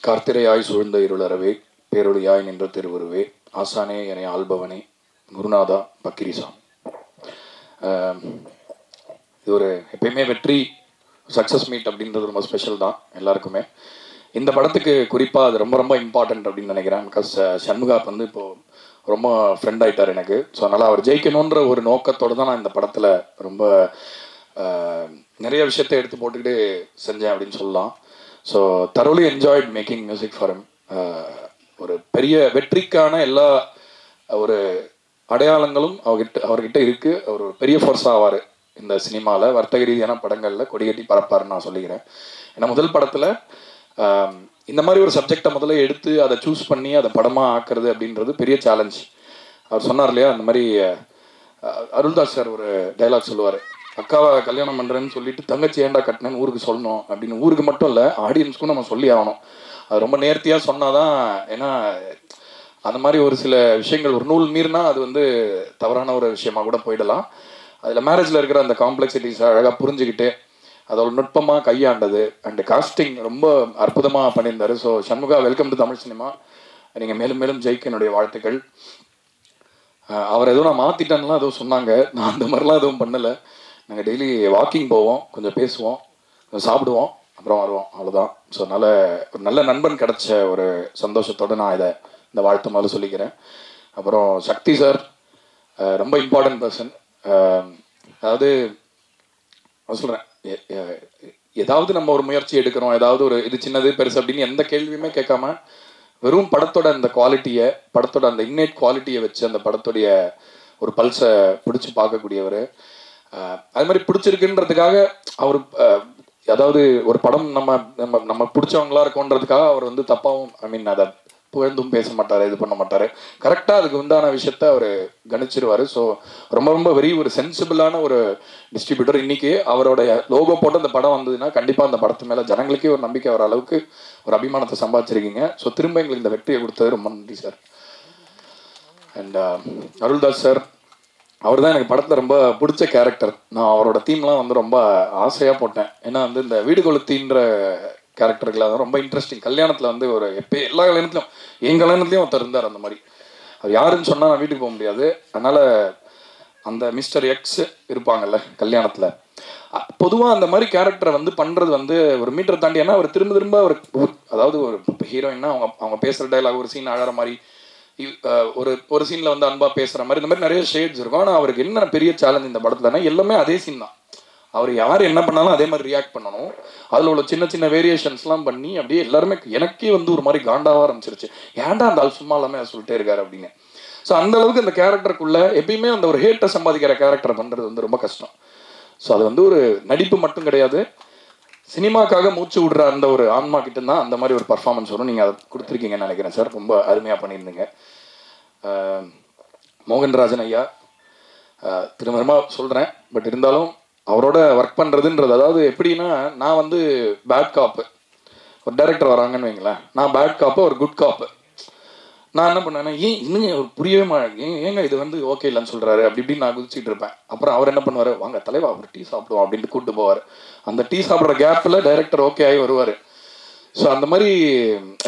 கார்த்திரையாய் சூழ்ந்த இருளறவே பேரொழியாய் நின்ற திருவுருவே ஆசானே என ஆள்பவனே குருநாதா பக்கிரிசாமி. இது ஒரு எப்பயுமே வெற்றி சக்ஸஸ் மீட் அப்படின்றது ரொம்ப ஸ்பெஷல் தான் எல்லாருக்குமே. இந்த படத்துக்கு குறிப்பாக அது ரொம்ப ரொம்ப இம்பார்ட்டன்ட் அப்படின்னு நினைக்கிறேன். பிகாஸ் சண்முகா வந்து இப்போது ரொம்ப ஃப்ரெண்ட் ஆகிட்டார் எனக்கு. ஸோ அதனால் அவர் ஜெயிக்கணுன்ற ஒரு நோக்கத்தோடு தான் நான் இந்த படத்தில் ரொம்ப நிறைய விஷயத்தை எடுத்து போட்டுக்கிட்டு செஞ்சேன் அப்படின்னு சொல்லலாம். So தரோலி enjoyed making music for him. ஒரு பெரிய வெற்றிக்கான எல்லா ஒரு அடையாளங்களும் அவர்கிட்ட இருக்குது. அவர் ஒரு பெரிய ஃபோர்ஸ் ஆவார் இந்த சினிமாவில். வர்த்தக ரீதியான படங்களில் கொடிகட்டி பறப்பாருன்னு நான் சொல்லிக்கிறேன். ஏன்னா முதல் படத்தில் இந்த மாதிரி ஒரு சப்ஜெக்டை முதல்ல எடுத்து அதை சூஸ் பண்ணி அதை படமாக ஆக்குறது அப்படின்றது பெரிய சேலஞ்ச். அவர் சொன்னார் இல்லையா, அந்த மாதிரி அருள்தாஸ் சார் ஒரு டைலாக் சொல்லுவார், அக்காவை கல்யாணம் பண்ணுறேன்னு சொல்லிட்டு தங்கச்சி ஏண்டா கட்டினேன்னு ஊருக்கு சொல்லணும் அப்படின்னு. ஊருக்கு மட்டும் இல்லை, ஆடியன்ஸ்க்கும் நம்ம சொல்லி ஆகணும். அது ரொம்ப நேர்த்தியாக சொன்னால் தான். ஏன்னா அந்த மாதிரி ஒரு சில விஷயங்கள் ஒரு நூல் மீறினா அது வந்து தவறான ஒரு விஷயமாக கூட போயிடலாம். அதில் மேரேஜில் இருக்கிற அந்த காம்ப்ளெக்சிட்டிஸை அழகாக புரிஞ்சுக்கிட்டு அதோட நுட்பமாக கையாண்டது அண்டு காஸ்டிங் ரொம்ப அற்புதமாக பண்ணியிருந்தார். So Shanmuga, welcome to Tamil cinema. நீங்கள் மேலும் மேலும் ஜெயிக்க என்னுடைய வாழ்த்துக்கள். அவர் எதுவும் நான் மாற்றிட்டேன்லாம் எதுவும் சொன்னாங்க. நான் அந்த மாதிரிலாம் எதுவும் பண்ணலை. நாங்கள் டெய்லி வாக்கிங் போவோம், கொஞ்சம் பேசுவோம், கொஞ்சம் சாப்பிடுவோம், அப்புறம் வருவோம், அவ்வளோதான். ஸோ அதனால் ஒரு நல்ல நண்பன் கிடச்ச ஒரு சந்தோஷத்தோடு நான் இந்த வாழ்த்து மாதிரி சொல்லிக்கிறேன். அப்புறம் சக்தி சார் ரொம்ப இம்பார்ட்டன்ட் பர்சன். அதாவது சொல்கிறேன், ஏதாவது நம்ம ஒரு முயற்சி எடுக்கிறோம், ஏதாவது ஒரு இது சின்னது பெருசு அப்படின்னு எந்த கேள்வியுமே கேட்காம வெறும் படத்தோட அந்த குவாலிட்டியை, படத்தோட அந்த இன்னேட் குவாலிட்டியை வச்சு அந்த படத்துடைய ஒரு பல்ஸை பிடிச்சி பார்க்கக்கூடியவர். அது மாதிரி பிடிச்சிருக்குன்றதுக்காக அவர் அதாவது ஒரு படம் நம்ம நம்ம நம்ம பிடிச்சவங்களா இருக்கோன்றதுக்காக அவர் வந்து தப்பாகவும் அதை புகழ்ந்தும் பேச மாட்டார், இது பண்ண மாட்டார். கரெக்டாக அதுக்கு உண்டான விஷயத்த அவர் கணிச்சிருவார். ஸோ ரொம்ப ரொம்ப வெரி ஒரு சென்சிபிளான ஒரு டிஸ்ட்ரிபியூட்டர். இன்றைக்கி அவருடைய லோகோ போட்டு அந்த படம் வந்ததுன்னா கண்டிப்பாக அந்த படத்து மேலே ஜனங்களுக்கே ஒரு நம்பிக்கை வர அளவுக்கு ஒரு அபிமானத்தை சம்பாதிச்சிருக்கீங்க. ஸோ திரும்ப எங்களுக்கு இந்த வெற்றியை கொடுத்தது ரொம்ப நன்றி சார். அண்ட் அருள்தாஸ் சார், அவர் தான் எனக்கு படத்தில் ரொம்ப பிடிச்ச கேரக்டர். நான் அவரோட தீம்லாம் வந்து ரொம்ப ஆசையாக போட்டேன். ஏன்னா வந்து இந்த வீடு கொளுத்தின்ற கேரக்டருக்குலாம் ரொம்ப இன்ட்ரெஸ்டிங். கல்யாணத்தில் வந்து ஒரு எல்லா கல்யாணத்துலையும், என் கல்யாணத்துலையும் ஒருத்தர் இருந்தார் அந்த மாதிரி. அது யாருன்னு சொன்னால் நான் வீட்டுக்கு போக முடியாது. அதனால் அந்த மிஸ்டர் எக்ஸ் இருப்பாங்கல்ல கல்யாணத்தில், பொதுவாக அந்த மாதிரி கேரக்டரை வந்து பண்ணுறது வந்து ஒரு மீட்டரை தாண்டி. ஏன்னா அவர் திரும்ப திரும்ப அதாவது ஒரு ஹீரோயின்னா அவங்க பேசுகிற டைலாக் ஒரு சீன் அழகிற மாதிரி, ஒரு சீனில் வந்து அன்பாக பேசுகிற மாதிரி, இந்த மாதிரி நிறைய ஷேட்ஸ் இருக்கும். ஆனால் அவருக்கு என்ன பெரிய சேலஞ்ச் இந்த படத்துலனா எல்லாமே அதே சீன் தான். அவர் யார் என்ன பண்ணாலும் அதே மாதிரி ரியாக்ட் பண்ணணும். அதில் உள்ள சின்ன சின்ன வேரியேஷன்ஸ்லாம் பண்ணி அப்படியே எல்லாருமே எனக்கே வந்து ஒரு மாதிரி காண்டாக ஆரம்பிச்சிருச்சு. ஏன்டா அந்த ஆள் சும்மா எல்லாமே அதை சொல்லிட்டே இருக்காரு அப்படின்னு. ஸோ அந்த அளவுக்கு அந்த கேரக்டருக்குள்ள எப்பயுமே அந்த ஒரு ஹேட்டை சம்பாதிக்கிற கேரக்டரை பண்ணுறது வந்து ரொம்ப கஷ்டம். ஸோ அது வந்து ஒரு நடிப்பு மட்டும் கிடையாது, சினிமாக்காக மூச்சு விடுற அந்த ஒரு ஆன்மா கிட்ட தான் அந்த மாதிரி ஒரு பர்ஃபார்மன்ஸ் வரும். நீங்கள் அதை கொடுத்துருக்கீங்கன்னு நினைக்கிறேன் சார். ரொம்ப அருமையாக பண்ணியிருந்தீங்க. மோகன்ராஜன் ஐயா, திரும்ப சொல்கிறேன், பட் இருந்தாலும் அவரோட ஒர்க் பண்ணுறதுன்றது, அதாவது எப்படின்னா, நான் வந்து பேட் காப்பு, ஒரு டைரக்டர் வராங்கன்னு வைங்களேன், நான் பேட் காப்பு, ஒரு குட் காப்பு. நான் என்ன பண்ணேன்னா, இன்னும் ஒரு புரியவே ஏங்க இது வந்து ஓகே இல்லைன்னு சொல்கிறாரு அப்படி இப்படின்னு நான் குதிச்சுட்டு இருப்பேன். அப்புறம் அவர் என்ன பண்ணுவார், வாங்க தலைவா ஒரு டீ சாப்பிடுவோம் அப்படின்ட்டு கூப்பிட்டு போவார். அந்த டீ சாப்பிட்ற கேப்பில் டைரக்டர் ஓகே ஆகி வருவார். ஸோ அந்த மாதிரி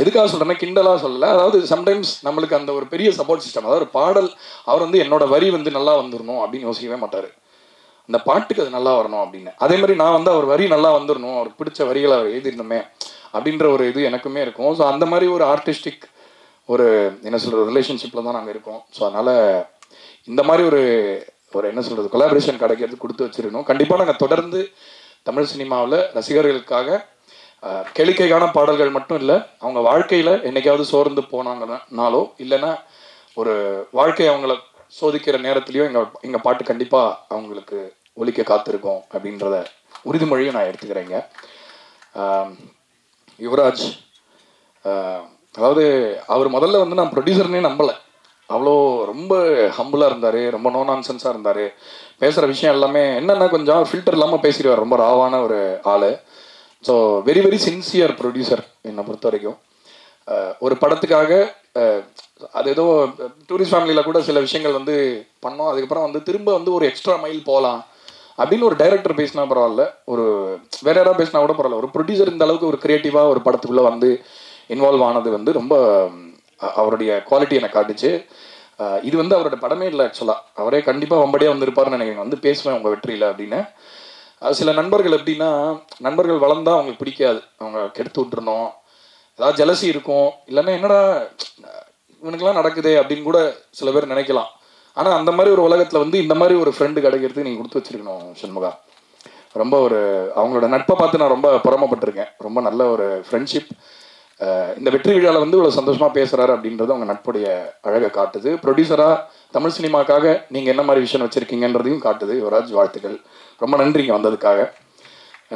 எதுக்காக சொல்கிறேன்னா, கிண்டலாக சொல்லலை. அதாவது சம்டைம்ஸ் நம்மளுக்கு அந்த ஒரு பெரிய சப்போர்ட் சிஸ்டம், அதாவது ஒரு பாடல், அவர் வந்து என்னோட வரி வந்து நல்லா வந்துடணும் அப்படின்னு யோசிக்கவே மாட்டார், அந்த பாட்டுக்கு அது நல்லா வரணும் அப்படின்னு. அதே மாதிரி நான் வந்து அவர் வரி நல்லா வந்துடணும், அவருக்கு பிடிச்ச வரிகளை அவர் எழுதிடணுமே அப்படின்ற ஒரு இது எனக்குமே இருக்கும். ஸோ அந்த மாதிரி ஒரு ஆர்டிஸ்டிக் ஒரு என்ன சொல்கிறது ரிலேஷன்ஷிப்பில் தான் நாங்கள் இருக்கோம். ஸோ அதனால் இந்த மாதிரி ஒரு என்ன சொல்கிறது கொலாபரேஷன் கிடைக்கிறது கொடுத்து வச்சுருக்கணும். கண்டிப்பாக நாங்கள் தொடர்ந்து தமிழ் சினிமாவில் ரசிகர்களுக்காக கேளிக்கைக்கான பாடல்கள் மட்டும் இல்லை, அவங்க வாழ்க்கையில் என்றைக்காவது சோர்ந்து போனாங்கன்னாலோ இல்லைன்னா ஒரு வாழ்க்கை அவங்கள சோதிக்கிற நேரத்துலையோ எங்கள் பாட்டு கண்டிப்பாக அவங்களுக்கு ஒலிக்க காத்திருக்கோம் அப்படின்றத உறுதிமொழியை நான் எடுத்துக்கிறேங்க. யுவராஜ், அதாவது அவர் முதல்ல வந்து நான் ப்ரொடியூசர்னே நம்பலை. அவ்வளோ ரொம்ப ஹம்பிளாக இருந்தார், ரொம்ப நோ நான்சென்ஸாக இருந்தார். பேசுகிற விஷயம் எல்லாமே என்னென்னா கொஞ்சம் ஃபில்டர் இல்லாமல் பேசிடுவார். ரொம்ப ராவான ஒரு ஆள். So very very sincere producer என்னை பொறுத்த வரைக்கும். ஒரு படத்துக்காக அது ஏதோ டூரிஸ்ட் ஃபேமிலியில் கூட சில விஷயங்கள் வந்து பண்ணோம், அதுக்கப்புறம் வந்து திரும்ப வந்து ஒரு எக்ஸ்ட்ரா மைல் போகலாம் அப்படின்னு ஒரு டைரக்டர் பேசினா பரவாயில்ல, ஒரு வேற யாராவது பேசினா கூட பரவாயில்ல, ஒரு ப்ரொடியூசர் இந்த அளவுக்கு ஒரு கிரியேட்டிவாக ஒரு படத்துக்குள்ளே வந்து இன்வால்வ் ஆனது வந்து ரொம்ப அவருடைய குவாலிட்டி எனக்கு காட்டுச்சு. இது வந்து அவரோட படமே இல்லை ஆக்சுவலாக. அவரே கண்டிப்பாக வம்படியாக வந்திருப்பாருன்னு நினைக்கிறேன். வந்து பேசுவேன் உங்கள் வெற்றியில் அப்படின்னு. சில நண்பர்கள் எப்படின்னா, நண்பர்கள் வளர்ந்தா அவங்களுக்கு பிடிக்காது, அவங்க கெடுத்து விட்டுருணும், ஏதாவது ஜலசி இருக்கும், இல்லைன்னா என்னடா இவனுக்கெல்லாம் நடக்குதே அப்படின்னு கூட சில பேர் நினைக்கலாம். ஆனால் அந்த மாதிரி ஒரு உலகத்தில் வந்து இந்த மாதிரி ஒரு ஃப்ரெண்டு கிடைக்கிறதுக்கு நீங்கள் கொடுத்து வச்சிருக்கணும் சண்முகா. ரொம்ப ஒரு அவங்களோட நட்பை பார்த்து நான் ரொம்ப பொறாமப்பட்டிருக்கேன். ரொம்ப நல்ல ஒரு ஃப்ரெண்ட்ஷிப். இந்த வெற்றி விழாவில் வந்து இவ்வளோ சந்தோஷமாக பேசுகிறாரு அப்படின்றது அவங்க நட்புடைய அழகை காட்டுது. ப்ரொடியூசராக தமிழ் சினிமாக்காக நீங்கள் என்ன மாதிரி விஷயம் வச்சுருக்கீங்கன்றதையும் காட்டுது. யுவராஜ், வாழ்த்துக்கள், ரொம்ப நன்றிங்க வந்ததுக்காக.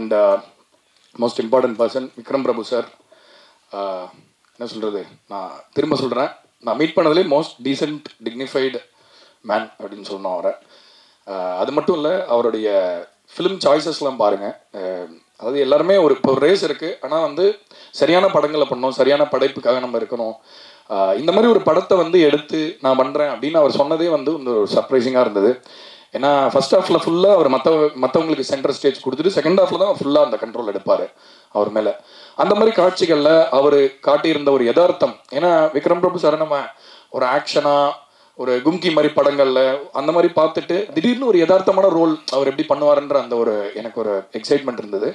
And most important person Vikram Prabhu sir. என்ன சொல்கிறது, நான் திரும்ப சொல்கிறேன், நான் மீட் பண்ணதுலேயே மோஸ்ட் டீசென்ட் டிக்னிஃபைடு மேன் அப்படின்னு சொல்லணும் அவரை. அது மட்டும் இல்லை, அவருடைய ஃபிலிம் சாய்ஸஸ்லாம் பாருங்கள். அதாவது எல்லாருமே இப்போ ஒரு ரேஸ் இருக்குது, ஆனால் வந்து சரியான படங்களை பண்ணணும், சரியான படைப்புக்காக நம்ம இருக்கணும். இந்த மாதிரி ஒரு படத்தை வந்து எடுத்து நான் பண்ணுறேன் அப்படின்னு அவர் சொன்னதே வந்து ஒரு சர்ப்ரைசிங்காக இருந்தது. ஏன்னா ஃபர்ஸ்ட் ஹாஃபில் ஃபுல்லாக அவர் மற்றவங்களுக்கு சென்டர் ஸ்டேஜ் கொடுத்துட்டு செகண்ட் ஹாஃபில் தான் ஃபுல்லாக அந்த கண்ட்ரோல் எடுப்பார் அவர் மேலே. அந்த மாதிரி காட்சிகளில் அவர் காட்டியிருந்த ஒரு யதார்த்தம். ஏன்னா விக்ரம் பிரபு சார் நம்ம ஒரு ஆக்ஷனாக ஒரு கும்கி மாதிரி படங்களில் அந்த மாதிரி பார்த்துட்டு திடீர்னு ஒரு யதார்த்தமான ரோல் அவர் எப்படி பண்ணுவாருன்ற அந்த ஒரு எனக்கு ஒரு எக்ஸைட்மெண்ட் இருந்தது.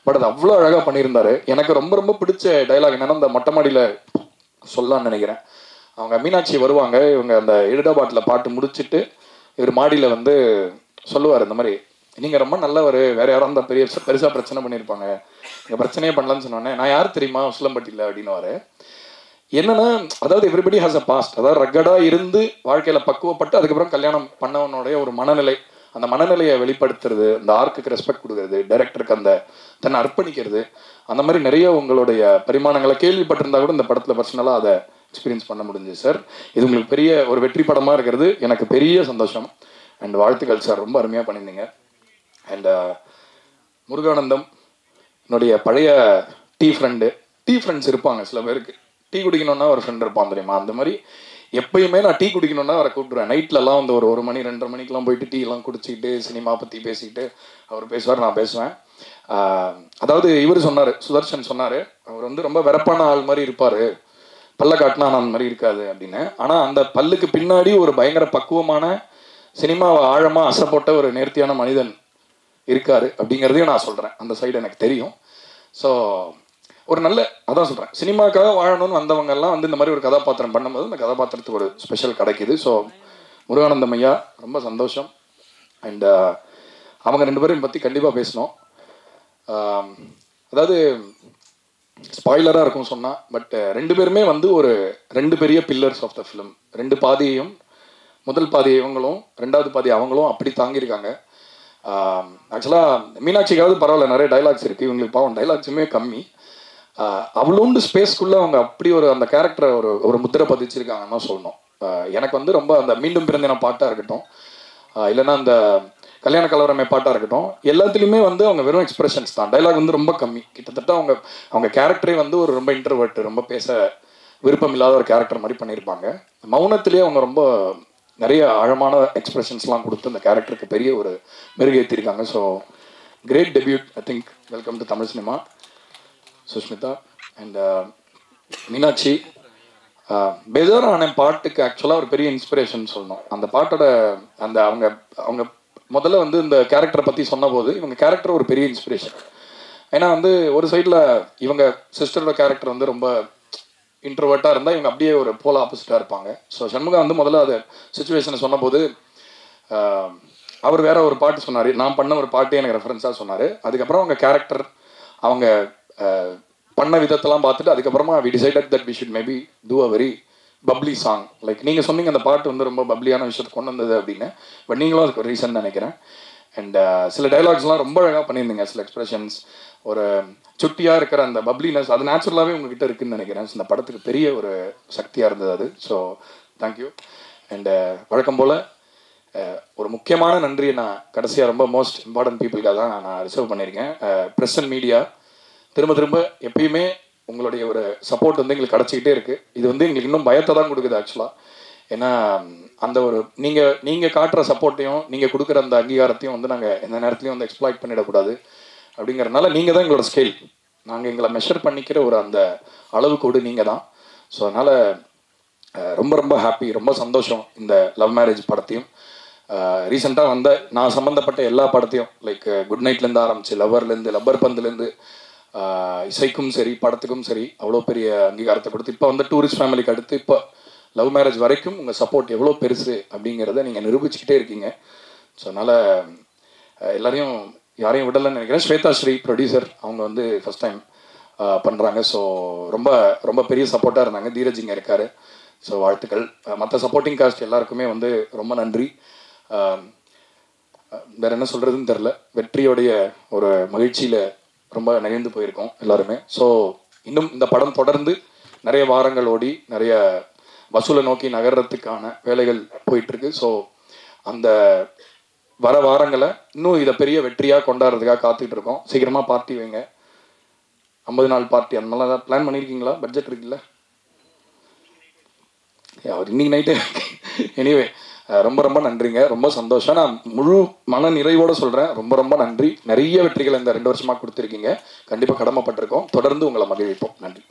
பட் அது அவ்வளோ அழகாக பண்ணியிருந்தாரு. எனக்கு ரொம்ப ரொம்ப பிடிச்ச டைலாக் என்னன்னா, அந்த மொட்டை மாடியில் சொல்லலான்னு நினைக்கிறேன். அவங்க மீனாட்சி வருவாங்க, இவங்க அந்த எழுடாபாட்டில் பாட்டு முடிச்சுட்டு இவர் மாடியில் வந்து சொல்லுவார், இந்த மாதிரி நீங்கள் ரொம்ப நல்லவர், வேறு யாரும் அந்த பெருசாக பிரச்சனை பண்ணியிருப்பாங்க, நீங்கள் பிரச்சனையே பண்ணலான்னு சொன்னோன்னே, நான் யார் தெரியுமா உசிலம்பட்டியில் அப்படின்னுவார். என்னன்னா, அதாவது எவ்ரிபடி ஹாஸ் அ பாஸ்ட். அதாவது ரக்கடாக இருந்து வாழ்க்கையில் பக்குவப்பட்டு அதுக்கப்புறம் கல்யாணம் பண்ணவனுடைய ஒரு மனநிலை, அந்த மனநிலையை வெளிப்படுத்துறது, அந்த ஆர்க்குக்கு ரெஸ்பெக்ட் கொடுக்கறது, டைரக்டருக்கு அந்த தன்னை அர்ப்பணிக்கிறது, அந்த மாதிரி நிறைய உங்களுடைய பரிமாணங்களை கேள்விப்பட்டிருந்தா கூட இந்த படத்தில் பர்சனலாக அதை எக்ஸ்பீரியன்ஸ் பண்ண முடிஞ்சது சார். இது உங்களுக்கு பெரிய ஒரு வெற்றி படமாக இருக்கிறது எனக்கு பெரிய சந்தோஷம். அண்ட் வாழ்த்துக்கள் சார், ரொம்ப அருமையாக பண்ணியிருந்தீங்க. அண்ட் முருகானந்தம் என்னுடைய பழைய டீ ஃப்ரெண்ட்ஸ் இருப்பாங்க சில பேருக்கு. டீ குடிக்கணும்னா ஒரு ஃப்ரெண்ட் இருப்பான் தெரியுமா, அந்த மாதிரி எப்பயுமே நான் டீ குடிக்கணும்னா அவரை கூப்பிடுவேன். நைட்லலாம் வந்து ஒரு 1 மணி 2:30 மணிக்கெலாம் போயிட்டு டீ எல்லாம் குடிச்சிக்கிட்டு சினிமா பற்றி பேசிக்கிட்டு அவர் பேசுவார், நான் பேசுவேன். அதாவது இவர் சொன்னார், சுதர்ஷன் சொன்னார், அவர் வந்து ரொம்ப வெறப்பான ஆள் மாதிரி இருப்பார், பல்ல காட்டினா அந்த மாதிரி இருக்காது அப்படின்னு. ஆனால் அந்த பல்லுக்கு பின்னாடி ஒரு பயங்கர பக்குவமான சினிமாவை ஆழமாக அசைப்போட்ட ஒரு நேர்த்தியான மனிதன் இருக்காரு அப்படிங்கிறதையும் நான் சொல்கிறேன். அந்த சைடு எனக்கு தெரியும். ஸோ ஒரு நல்ல, அதான் சொல்கிறேன், சினிமாக்காக வாழணும்னு வந்தவங்கெல்லாம் வந்து இந்த மாதிரி ஒரு கதாபாத்திரம் பண்ணும்போது அந்த கதாபாத்திரத்துக்கு ஒரு ஸ்பெஷல் கிடைக்கிது. ஸோ முருகானந்தம் ஐயா ரொம்ப சந்தோஷம். அண்ட் அவங்க 2 பேரையும் பற்றி கண்டிப்பாக பேசணும். அதாவது ஸ்பாய்லராக இருக்கும் சொன்னால், பட் 2 பேருமே வந்து ஒரு 2 பெரிய பில்லர்ஸ் ஆஃப் த ஃபிலிம். 2 பாதியையும், முதல் பாதி இவங்களும் 2வது பாதி அவங்களும் அப்படி தாங்கியிருக்காங்க. ஆக்சுவலாக மீனாட்சிக்காவது பரவாயில்ல, நிறைய டைலாக்ஸ் இருக்குது, இவங்களுக்கு பாவம் டைலாக்ஸுமே கம்மி. அவ்வளோண்டு ஸ்பேஸ்க்குள்ளே அவங்க அப்படி ஒரு அந்த கேரக்டரை ஒரு முத்திரை பதிச்சிருக்காங்கன்னு தான் சொல்லணும். எனக்கு வந்து ரொம்ப அந்த மீண்டும் பிறந்த பாட்டாக இருக்கட்டும், இல்லைன்னா அந்த கல்யாண கலவரமே பாட்டாக இருக்கட்டும், எல்லாத்துலேயுமே வந்து அவங்க வெறும் எக்ஸ்பிரஷன்ஸ் தான். டைலாக் வந்து ரொம்ப கம்மி. கிட்டத்தட்ட அவங்க கேரக்டரே வந்து ஒரு ரொம்ப இன்ட்ரோவர்ட், ரொம்ப பேச விருப்பம் இல்லாத ஒரு கேரக்டர் மாதிரி பண்ணியிருப்பாங்க. மௌனத்திலே அவங்க ரொம்ப நிறைய ஆழமான எக்ஸ்பிரஷன்ஸ்லாம் கொடுத்து அந்த கேரக்டருக்கு பெரிய ஒரு மெருகேற்றிருக்காங்க. So great debut, I think. Welcome to Tamil cinema Sushmita. And Meenakshi, பேஜாரான பாட்டுக்கு ஆக்சுவலாக ஒரு பெரிய இன்ஸ்பிரேஷன் சொல்லணும். அந்த பாட்டோட அந்த அவங்க முதல்ல வந்து இந்த கேரக்டரை பற்றி சொன்னபோது இவங்க கேரக்டர் ஒரு பெரிய இன்ஸ்பிரேஷன். ஏன்னா வந்து ஒரு சைடில் இவங்க சிஸ்டரோட கேரக்டர் வந்து ரொம்ப இன்ட்ரோவர்ட்டாக இருந்தால் இவங்க அப்படியே ஒரு போல ஆப்போசிட்டாக இருப்பாங்க. ஸோ சண்முகா வந்து முதல்ல அது சுச்சுவேஷனை சொன்னபோது அவர் வேற ஒரு பாட்டு சொன்னார், நான் பண்ண ஒரு பாட்டு எனக்கு ரெஃபரன்ஸாக சொன்னார். அதுக்கப்புறம் அவங்க கேரக்டர் அவங்க பண்ண விதத்தெல்லாம் பார்த்துட்டு அதுக்கப்புறமா we decided that we should maybe do a very bubbly song. Like நீங்கள் சொன்னீங்க அந்த பாட்டு வந்து ரொம்ப பப்ளியான விஷயத்தை கொண்டு வந்தது அப்படின்னு. பட் நீங்களும் அதுக்கு ஒரு ரீசன் நினைக்கிறேன். அண்ட் சில டைலாக்ஸ்லாம் ரொம்ப அழகாக பண்ணியிருந்தீங்க. சில எக்ஸ்பிரஷன்ஸ், ஒரு சுட்டியாக இருக்கிற அந்த பப்ளினஸ், அது நேச்சுரலாகவே உங்ககிட்ட இருக்குதுன்னு நினைக்கிறேன். இந்த படத்துக்கு பெரிய ஒரு சக்தியாக இருந்தது அது. So thank you. அண்டு வழக்கம் போல் ஒரு முக்கியமான நன்றியை நான் கடைசியாக ரொம்ப மோஸ்ட் இம்பார்ட்டன்ட் பீப்புளுக்காக தான் நான் ரிசர்வ் பண்ணியிருக்கேன். ப்ரெஸ் அண்ட் மீடியா திரும்ப எப்பயுமே உங்களுடைய ஒரு சப்போர்ட் வந்து எங்களுக்கு கிடச்சிக்கிட்டே இருக்குது. இது வந்து எங்களுக்கு இன்னும் பயத்தை தான் கொடுக்குது ஆக்சுவலாக. ஏன்னா அந்த ஒரு நீங்கள் காட்டுற சப்போர்ட்டையும் நீங்கள் கொடுக்குற அந்த அங்கீகாரத்தையும் வந்து நாங்கள் எந்த நேரத்துலையும் வந்து எக்ஸ்ப்ளாய்ட் பண்ணிடக்கூடாது அப்படிங்கிறதுனால நீங்கள் தான் எங்களோட ஸ்கேல். நாங்கள் எங்களை மெஷர் பண்ணிக்கிற ஒரு அந்த அளவுக்கோடு நீங்கள் தான். ஸோ அதனால் ரொம்ப ரொம்ப ஹாப்பி, ரொம்ப சந்தோஷம். இந்த லவ் மேரேஜ் படத்தையும் ரீசெண்டாக வந்த நான் சம்மந்தப்பட்ட எல்லா படத்தையும் லைக் குட் நைட்லேருந்து ஆரம்பிச்சு லவ்வர்லேருந்து லப்பர் பந்துலேருந்து இசைக்கும் சரி படத்துக்கும் சரி அவ்வளோ பெரிய அங்கீகாரத்தை கொடுத்து இப்போ வந்து டூரிஸ்ட் ஃபேமிலிக்கு அடுத்து இப்போ லவ் மேரேஜ் வரைக்கும் உங்கள் சப்போர்ட் எவ்வளோ பெருசு அப்படிங்கிறத நீங்கள் நிரூபிச்சுக்கிட்டே இருக்கீங்க. ஸோ அதனால் எல்லாரையும் யாரையும் விடலைன்னு நினைக்கிறேன். ஸ்வேதா ஸ்ரீ ப்ரொடியூசர் அவங்க வந்து ஃபஸ்ட் டைம் பண்ணுறாங்க. ஸோ ரொம்ப ரொம்ப பெரிய சப்போர்ட்டாக இருந்தாங்க. தீரஜ் இங்கே இருக்கார். ஸோ வாழ்த்துக்கள். மற்ற சப்போர்ட்டிங் காஸ்ட் எல்லாருக்குமே வந்து ரொம்ப நன்றி. வேறு என்ன சொல்கிறதுன்னு தெரில. வெற்றியோடைய ஒரு மகிழ்ச்சியில் ரொம்ப நெகிழ்ந்து போயிருக்கோம் எல்லாருமே. ஸோ இன்னும் இந்த படம் தொடர்ந்து நிறைய வாரங்கள் ஓடி நிறைய வசூலை நோக்கி நகர்றதுக்கான வேலைகள் போயிட்டுருக்கு. ஸோ அந்த வர வாரங்களை இன்னும் இதை பெரிய வெற்றியாக கொண்டாடுறதுக்காக காத்துக்கிட்டு இருக்கோம். சீக்கிரமாக பார்ட்டி வைங்க. 50 நாள் பார்ட்டி அந்த மாதிரிலாம் ஏதாவது பிளான் பண்ணியிருக்கீங்களா? பட்ஜெட் இருக்குல்ல? அவர் இன்னைக்கு நைட்டு. எனிவே ரொம்ப ரொம்ப நன்றிங்க. ரொம்ப சந்தோஷம். நான் முழு மன நிறைவோடு சொல்கிறேன். ரொம்ப ரொம்ப நன்றி. நிறைய வெற்றிகள் இந்த 2 வருஷமாக கொடுத்துருக்கீங்க. கண்டிப்பாக கடமைப்பட்டிருக்கோம். தொடர்ந்து உங்களை மகிழ்விப்போம். நன்றி.